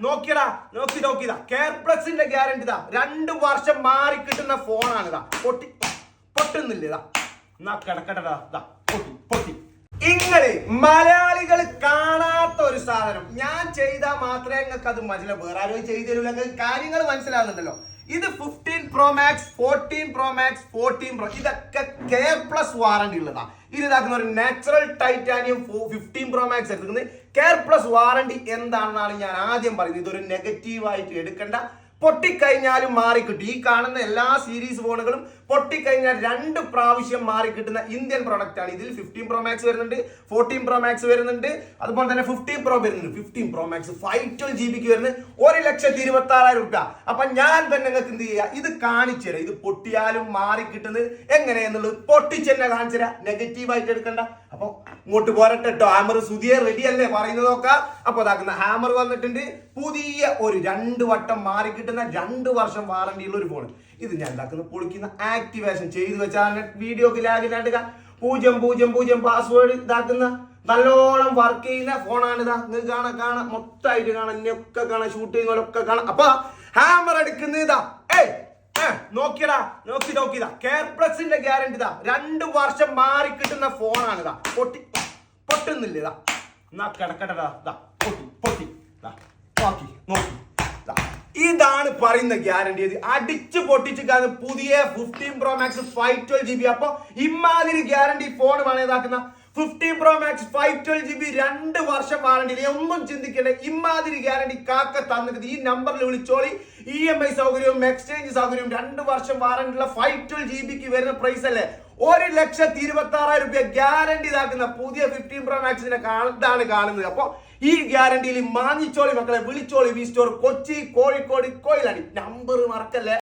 നോക്കിയതാ care പ്ലസിന്റെ guarantee ഇതാ 2 വർഷം മാറി കിട്ടുന്ന ഫോണാണ് ഇതാ പൊട്ടുന്നില്ല ഇതാ എന്നാ കിടക്കട്ടതാ പൊട്ടി ഇങ്ങനെ മലയാളികൾ കാണാത്ത ഒരു സാധനം ഞാൻ ചെയ്താൽ മാത്രമേ നിങ്ങൾക്ക് അത് മനസ്സിലാവും. വേറെ ആരും ചെയ്തു തരൂല. നിങ്ങൾക്ക് കാര്യങ്ങൾ മനസ്സിലാവുന്നുണ്ടല്ലോ. ഇത് 15 Pro Max, 14 Pro Max, 14 Pro ഇതൊക്കെ കെയർ പ്ലസ് വാറണ്ടി ഉള്ളതാ. ഇത് ഇതാക്കുന്ന ഒരു നാച്ചുറൽ ടൈറ്റാനിയം 15 Pro Max എടുക്കുന്നത്. കെയർ പ്ലസ് വാറണ്ടി എന്താണെന്നാണ് ഞാൻ ആദ്യം പറയുന്നത്. ഇതൊരു നെഗറ്റീവായിട്ട് എടുക്കേണ്ട. പൊട്ടിക്കഴിഞ്ഞാലും മാറിക്കിട്ടും. ഈ കാണുന്ന എല്ലാ സീരീസ് ഫോണുകളും പൊട്ടിക്കഴിഞ്ഞാൽ 2 പ്രാവശ്യം മാറിക്കിട്ടുന്ന ഇന്ത്യൻ പ്രൊഡക്റ്റ് ആണ്. ഇതിൽ 15 Pro Max വരുന്നുണ്ട്, 14 Pro Max വരുന്നുണ്ട്, അതുപോലെ തന്നെ 15 Pro വരുന്നുണ്ട്. 15 Pro Max 512GB വരുന്നത് 1,26,000 രൂപ. അപ്പൊ ഞാൻ തന്നെ നിങ്ങൾക്ക് എന്ത് ചെയ്യുക, ഇത് കാണിച്ചു തരാം. ഇത് പൊട്ടിയാലും മാറിക്കിട്ടുന്നത് എങ്ങനെയെന്നുള്ളത് പൊട്ടിച്ചെന്നെ കാണിച്ചു തരാം. നെഗറ്റീവായിട്ട് എടുക്കണ്ട. അപ്പൊ ഇങ്ങോട്ട് പോരട്ടെ കേട്ടോ. ഹാമർ സുധിയെ റെഡി അല്ലേ പറയുന്നതൊക്കെ. അപ്പൊ അതാക്കുന്ന ഹാമർ വന്നിട്ടുണ്ട്. പുതിയ ഒരു 2 വട്ടം മാറിക്കിട്ടുന്ന 2 വർഷം വാറണ്ടി ഉള്ള ഒരു ഫോൺ. ഇത് ഞാൻ ഉണ്ടാക്കുന്ന പൊളിക്കുന്ന ആക്ടിവേഷൻ ചെയ്തു വെച്ചാൽ വീഡിയോക്ക് ലാഗിലാണ്ട് 000 പാസ്വേഡ് ഇതാക്കുന്ന നല്ലോണം വർക്ക് ചെയ്യുന്ന ഫോണാണ്. ഇതാ നിങ്ങൾക്ക് കാണാം മൊത്തമായിട്ട് കാണാം, ഇനിയൊക്കെ കാണാം, ഷൂട്ട് ചെയ്യുന്നവരൊക്കെ കാണാം. അപ്പൊ ഹാമർ എടുക്കുന്ന ഇതാ നോക്കിയതാ കെയർ പ്ലസിന്റെ ഗ്യാരണ്ടി ഇതാ 2 വർഷം മാറി കിട്ടുന്ന ഫോണാണ്. ഇതാ പൊട്ടുന്നില്ല ഇതാ എന്നാ കിടക്കട്ടതാ പൊട്ടി നോക്കി ഇതാണ് പറയുന്ന ഗ്യാരണ്ടി. അടിച്ചു പൊട്ടിച്ച് പുതിയ 15 Pro Max 512GB. അപ്പൊ ഇമാതിരി ഗ്യാരണ്ടി ഫോൺ വേണം ഇതാക്കുന്ന 15 Pro Max 512GB 2 വർഷം വാറണ്ടി. ഒന്നും ചിന്തിക്കണ്ടേ. ഇമാതിരി ഗ്യാരണ്ടി കാക്ക തന്നിട്ട് ഈ നമ്പറിൽ വിളിച്ചോളി. EMI സൗകര്യവും എക്സ്ചേഞ്ച് സൗകര്യവും 2 വർഷം വാറണ്ടി ഉള്ള 512GBക്ക് വരുന്ന പ്രൈസ് അല്ലേ 1,26,000 രൂപ ഗ്യാരണ്ടി ഇതാക്കുന്ന പുതിയ 15 Pro Maxന്റെ ഇതാണ് കാണുന്നത്. അപ്പൊ ഈ ഗ്യാരണ്ടിയിൽ മാഞ്ഞിച്ചോളി മക്കളെ. വിളിച്ചോളി V store Kochi, Kozhikode, Koyilandy. Number മറക്കല്ലേ.